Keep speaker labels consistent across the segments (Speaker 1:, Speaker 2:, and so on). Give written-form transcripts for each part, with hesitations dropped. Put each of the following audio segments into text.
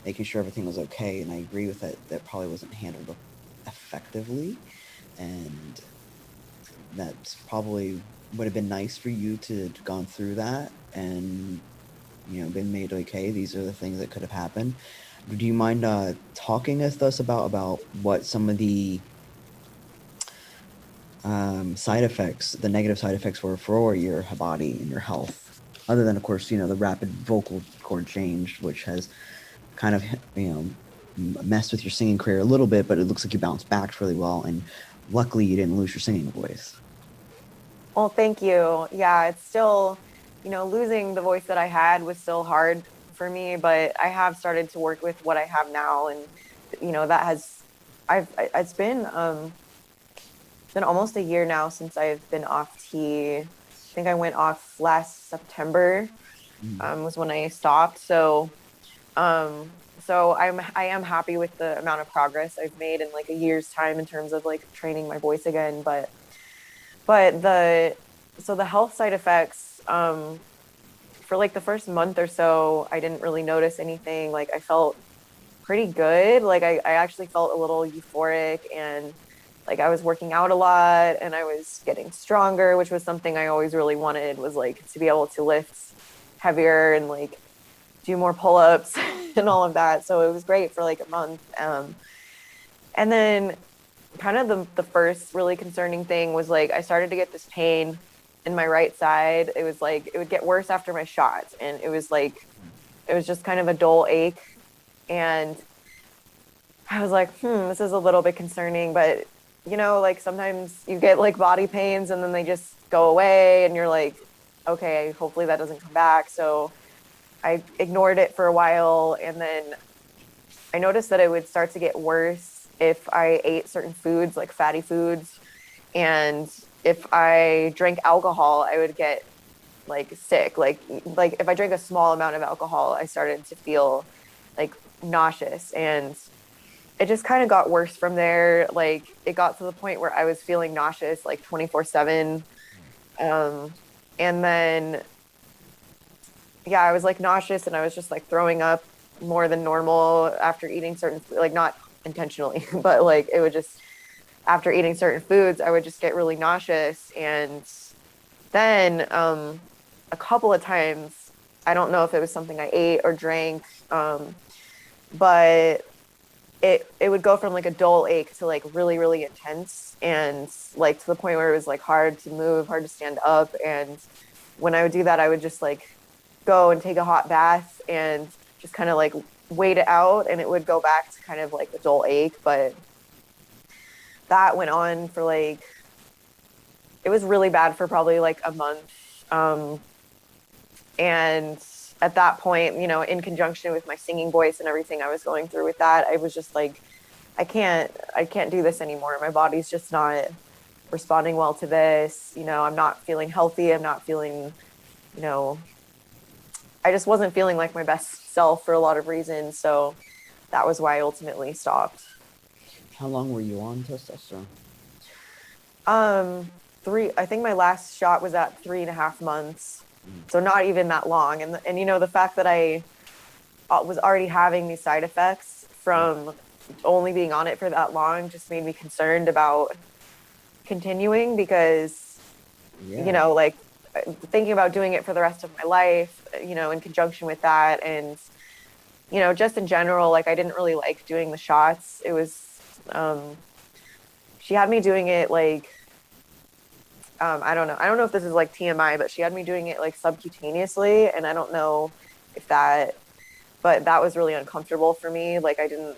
Speaker 1: making sure everything was okay. And I agree with that. That probably wasn't handled effectively, and that's probably would have been nice for you to have gone through that and been made okay. These are the things that could have happened. Do you mind talking with us about what some of the side effects, the negative side effects were for your body and your health, other than, of course, the rapid vocal cord change, which has kind of, messed with your singing career a little bit, but it looks like you bounced back really well. And luckily you didn't lose your singing voice.
Speaker 2: Well, thank you. Yeah, it's still, losing the voice that I had was still hard for me, but I have started to work with what I have now. And, that has, it's been almost a year now since I've been off tea. I think I went off last September,
Speaker 1: Mm.
Speaker 2: was when I stopped. I am happy with the amount of progress I've made in like a year's time in terms of like training my voice again. But the health side effects, for like the first month or so, I didn't really notice anything. Like I felt pretty good. Like I actually felt a little euphoric, and like I was working out a lot and I was getting stronger, which was something I always really wanted, was like to be able to lift heavier and like do more pull-ups and all of that. So it was great for like a month. And then kind of the first really concerning thing was like I started to get this pain in my right side. It was like it would get worse after my shots, and it was just kind of a dull ache. And I was like, this is a little bit concerning, but like sometimes you get like body pains and then they just go away and you're like, okay, hopefully that doesn't come back. So I ignored it for a while, and then I noticed that it would start to get worse if I ate certain foods, like fatty foods. And if I drank alcohol, I would get like sick. Like if I drank a small amount of alcohol, I started to feel like nauseous, and it just kind of got worse from there. Like it got to the point where I was feeling nauseous like 24/7. Um and then yeah, I was like nauseous and I was just like throwing up more than normal after eating certain, like not intentionally, but like it would just, after eating certain foods, I would just get really nauseous. And then a couple of times, I don't know if it was something I ate or drank, but it would go from like a dull ache to like really, really intense, and like to the point where it was like hard to move, hard to stand up. And when I would do that, I would just like go and take a hot bath and just kind of like wait it out, and it would go back to kind of like a dull ache. But that went on for like, it was really bad for probably like a month. Um, and at that point, in conjunction with my singing voice and everything I was going through with that, I was just like, I can't do this anymore. My body's just not responding well to this. I'm not feeling healthy. I'm not feeling, you know, I just wasn't feeling like my best self for a lot of reasons. So that was why I ultimately stopped.
Speaker 1: How long were you on testosterone?
Speaker 2: Um, I think my last shot was at 3.5 months.
Speaker 1: Mm.
Speaker 2: So not even that long. And the fact that I was already having these side effects from only being on it for that long just made me concerned about continuing, because,
Speaker 1: Yeah.
Speaker 2: like thinking about doing it for the rest of my life, in conjunction with that. And, just in general, like I didn't really like doing the shots. It was, she had me doing it like, I don't know. I don't know if this is like TMI, but she had me doing it like subcutaneously. And I don't know if that, but that was really uncomfortable for me. Like I didn't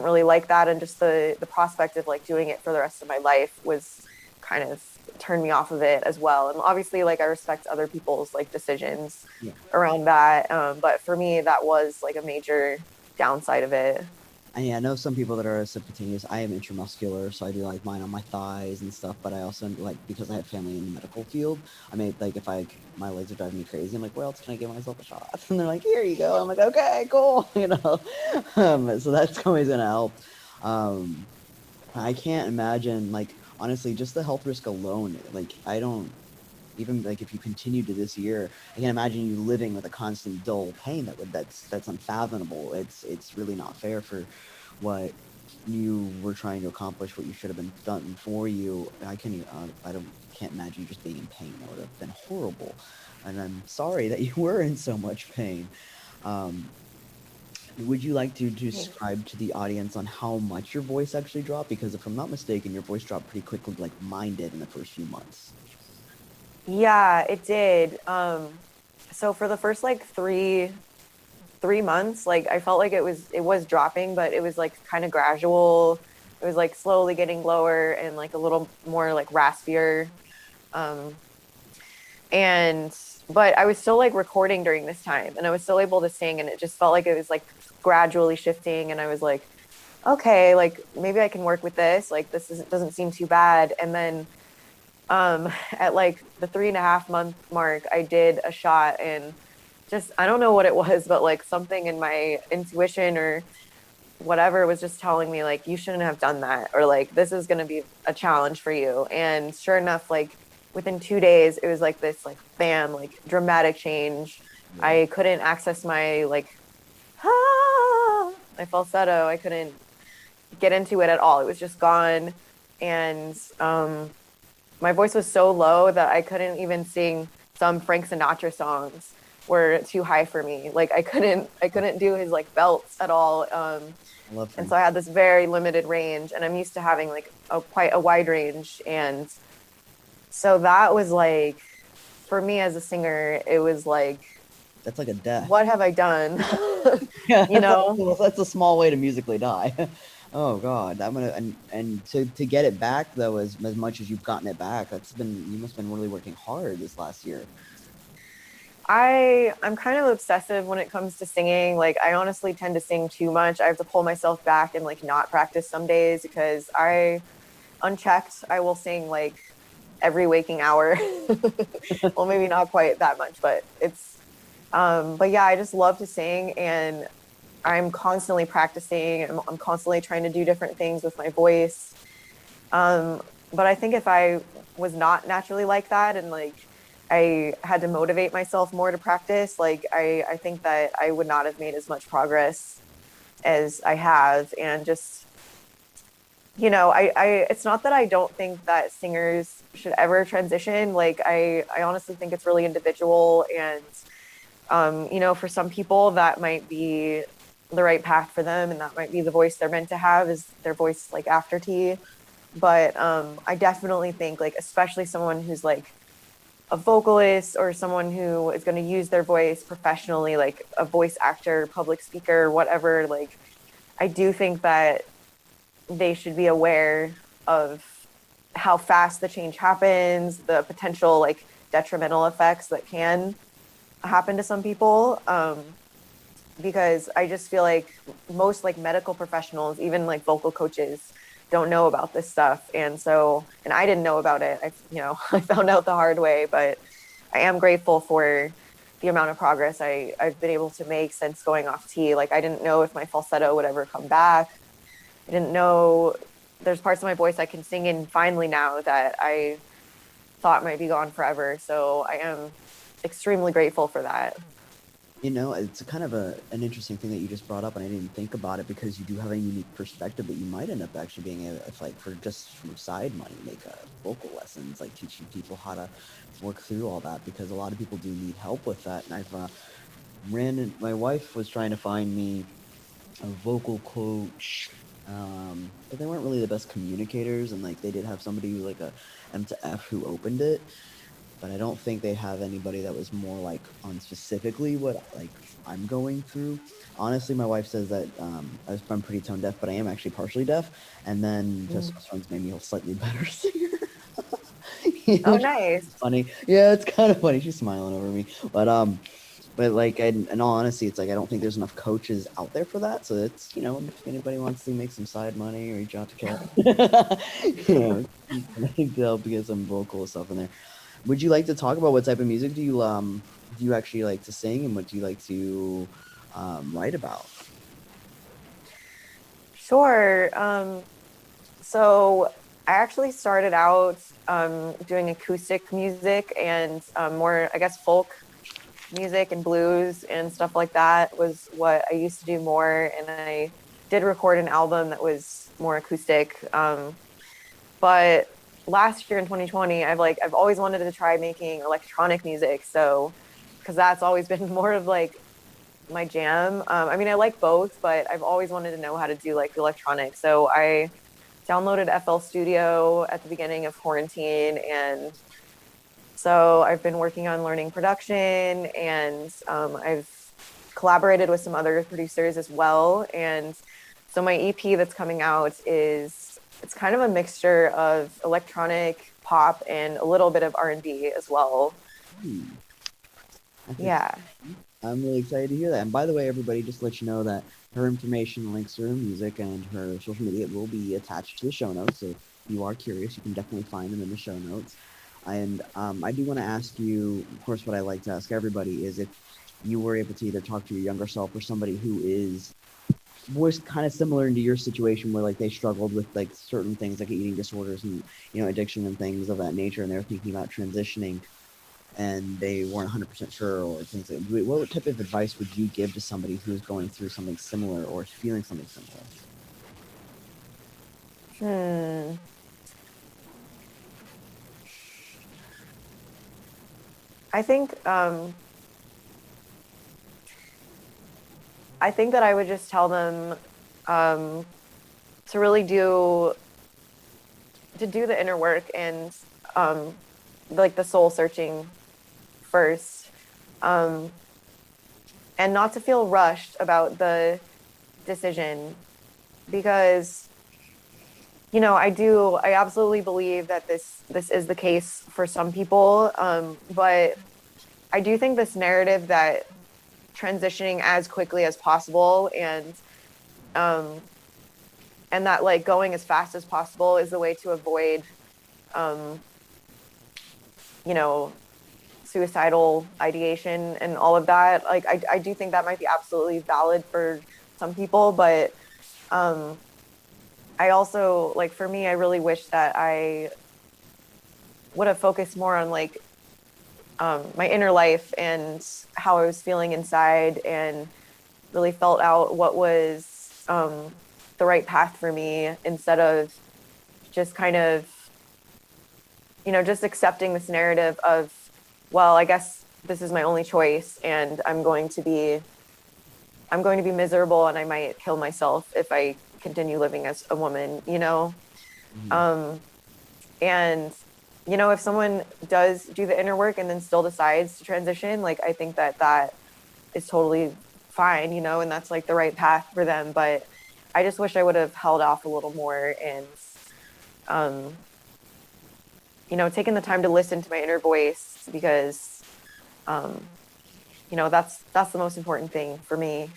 Speaker 2: really like that. And just the prospect of like doing it for the rest of my life was kind of turned me off of it as well. And obviously, like I respect other people's like decisions
Speaker 1: Yeah.
Speaker 2: around that. But for me, that was like a major downside of it.
Speaker 1: And yeah, I know some people that are subcutaneous. I am intramuscular, so I do like mine on my thighs and stuff. But I also like, because I have family in the medical field. I mean, like if my legs are driving me crazy, I'm like, where else can I give myself a shot? And they're like, here you go. I'm like, okay, cool. So that's always gonna help. Um, I can't imagine, like, honestly, just the health risk alone. Like, I don't. even like if you continue to this year, I can't imagine you living with a constant dull pain. That's unfathomable. It's really not fair for what you were trying to accomplish, what you should have been done for you. I don't can't imagine you just being in pain. That would have been horrible, and I'm sorry that you were in so much pain. Um, would you like to describe to the audience on how much your voice actually dropped? Because if I'm not mistaken, your voice dropped pretty quickly, like mine did in the first few months.
Speaker 2: Yeah, it did. So for the first like three months, like I felt like it was dropping, but it was like kind of gradual. It was like slowly getting lower and like a little more like raspier. Um, and but I was still like recording during this time, and I was still able to sing, and it just felt like it was like gradually shifting, and I was like, okay, like maybe I can work with this. Like doesn't seem too bad. And then at like the 3.5 month mark, I did a shot, and just I don't know what it was, but like something in my intuition or whatever was just telling me like you shouldn't have done that, or like this is going to be a challenge for you. And sure enough, like within 2 days it was like this like bam, like dramatic change.
Speaker 1: Yeah.
Speaker 2: I couldn't access my like my falsetto. I couldn't get into it at all. It was just gone. And my voice was so low that I couldn't even sing some Frank Sinatra songs, were too high for me. Like I couldn't do his like belts at all.
Speaker 1: I love
Speaker 2: And
Speaker 1: Frank.
Speaker 2: so I had this very limited range, and I'm used to having like quite a wide range. And so that was like, for me as a singer, it was like,
Speaker 1: That's like a death.
Speaker 2: what have I done?
Speaker 1: Yeah,
Speaker 2: you know?
Speaker 1: that's a small way to musically die. Oh God, I'm gonna and to get it back though, as much as you've gotten it back, you must have been really working hard this last year.
Speaker 2: I'm kind of obsessive when it comes to singing. Like I honestly tend to sing too much. I have to pull myself back and like not practice some days, because I unchecked, I will sing like every waking hour. Well, maybe not quite that much, but but yeah, I just love to sing, and I'm constantly practicing. I'm constantly trying to do different things with my voice. Um, but I think if I was not naturally like that, and like I had to motivate myself more to practice, like I think that I would not have made as much progress as I have. And just, I it's not that I don't think that singers should ever transition. Like I honestly think it's really individual. And for some people that might be the right path for them, and that might be the voice they're meant to have, is their voice like after T. But I definitely think, like, especially someone who's like a vocalist, or someone who is going to use their voice professionally, like a voice actor, public speaker, whatever, like I do think that they should be aware of how fast the change happens, the potential like detrimental effects that can happen to some people. Because I just feel like most like medical professionals, even like vocal coaches, don't know about this stuff. And I didn't know about it. I found out the hard way, but I am grateful for the amount of progress I've been able to make since going off T. Like I didn't know if my falsetto would ever come back. I didn't know there's parts of my voice I can sing in finally now that I thought might be gone forever. So I am extremely grateful for that.
Speaker 1: It's a kind of an interesting thing that you just brought up, and I didn't even think about it because you do have a unique perspective that you might end up actually being able, if like for just from side money, make vocal lessons, like teaching people how to work through all that, because a lot of people do need help with that. And I've my wife was trying to find me a vocal coach, but they weren't really the best communicators, and like they did have somebody who like a M to F who opened it, but I don't think they have anybody that was more like on specifically what like I'm going through. Honestly, my wife says that I'm pretty tone deaf, but I am actually partially deaf, and then testosterone's made me a slightly better singer.
Speaker 2: Oh,
Speaker 1: Which
Speaker 2: nice.
Speaker 1: is funny. Yeah, it's kind of funny. She's smiling over me, but like in all honesty, it's like I don't think there's enough coaches out there for that. So it's if anybody wants to make some side money, reach out to Cat. I think they'll get some vocal stuff in there. Would you like to talk about what type of music do you actually like to sing, and what do you like to write about?
Speaker 2: Sure. So I actually started out doing acoustic music and more, I guess, folk music and blues and stuff like that was what I used to do more. And I did record an album that was more acoustic. But last year in 2020, I've always wanted to try making electronic music. So, because that's always been more of like my jam. I mean, I like both, but I've always wanted to know how to do like electronic. So I downloaded FL Studio at the beginning of quarantine, and so I've been working on learning production, and I've collaborated with some other producers as well. And so my EP that's coming out is it's kind of a mixture of electronic pop and a little bit of R&B as well.
Speaker 1: Hmm, that's
Speaker 2: Yeah.
Speaker 1: exciting. I'm really excited to hear that. And by the way, everybody, just to let you know that her information, links to her music, and her social media will be attached to the show notes. So if you are curious, you can definitely find them in the show notes. And I do want to ask you, of course, what I like to ask everybody is if you were able to either talk to your younger self or somebody who was kind of similar into your situation where like they struggled with like certain things like eating disorders and addiction and things of that nature, and they're thinking about transitioning and they weren't 100% sure or things like, what type of advice would you give to somebody who's going through something similar or feeling something similar?
Speaker 2: Hmm. I think I think that I would just tell them um, to really do the inner work and um, like the soul searching first, um, and not to feel rushed about the decision because I absolutely believe that this is the case for some people, but I do think this narrative that transitioning as quickly as possible um, and that like going as fast as possible is the way to avoid um, you know suicidal ideation and all of that. Like I do think that might be absolutely valid for some people, but um I also like for me I really wish that I would have focused more on like my inner life and how I was feeling inside and really felt out what was the right path for me instead of just kind of just accepting this narrative of, well, I guess this is my only choice and I'm going to be miserable and I might kill myself if I continue living as a woman.
Speaker 1: Mhm.
Speaker 2: Um, and, if someone does do the inner work and then still decides to transition, like, I think that that is totally fine, and that's like the right path for them. But I just wish I would have held off a little more and, um, taken the time to listen to my inner voice because, um, that's the most important thing for me.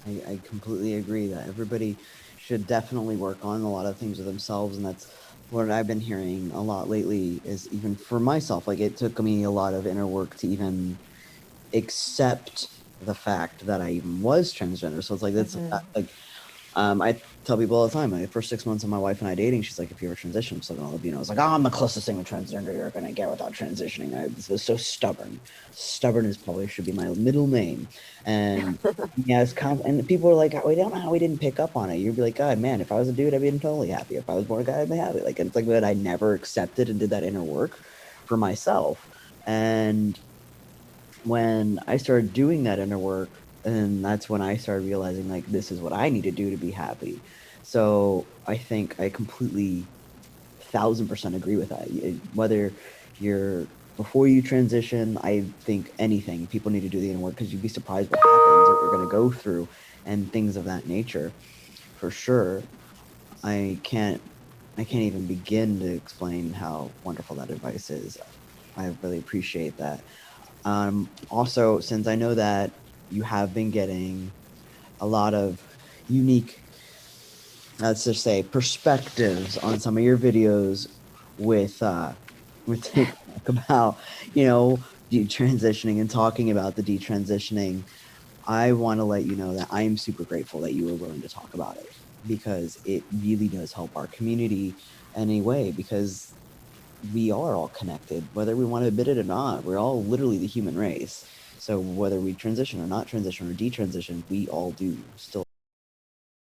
Speaker 1: I completely agree that everybody should definitely work on a lot of things with themselves, and that's what I've been hearing a lot lately. Is even for myself, like it took me a lot of inner work to even accept the fact that I even was transgender. So it's like that's
Speaker 2: Hmm.
Speaker 1: like I tell people all the time, my first 6 months of my wife and I dating, she's like, if you ever transition, I'm still gonna love you. And I was like, oh, I'm the closest thing to transgender you're gonna get without transitioning. I was so stubborn. Stubborn is probably should be my middle name. And yeah, and people are like, we don't know how we didn't pick up on it. You'd be like, God, man, if I was a dude, I'd be totally happy. If I was born a guy, I'd be happy. Like it's like that I never accepted and did that inner work for myself. And when I started doing that inner work, and that's when I started realizing like this is what I need to do to be happy. So I think I completely 1,000% agree with that. Whether you're before you transition, I think anything people need to do the inner work because you'd be surprised what happens, what you're going to go through, and things of that nature. For sure, I can't I can't even begin to explain how wonderful that advice is. I really appreciate that. Also, since I know that you have been getting a lot of unique, let's just say, perspectives on some of your videos with TikTok about, you know, detransitioning and talking about the detransitioning, I want to let you know that I am super grateful that you were willing to talk about it. because it really does help our community anyway, because we are all connected, whether we want to admit it or not. We're all literally the human race. So whether we transition or not transition or detransition, we all do still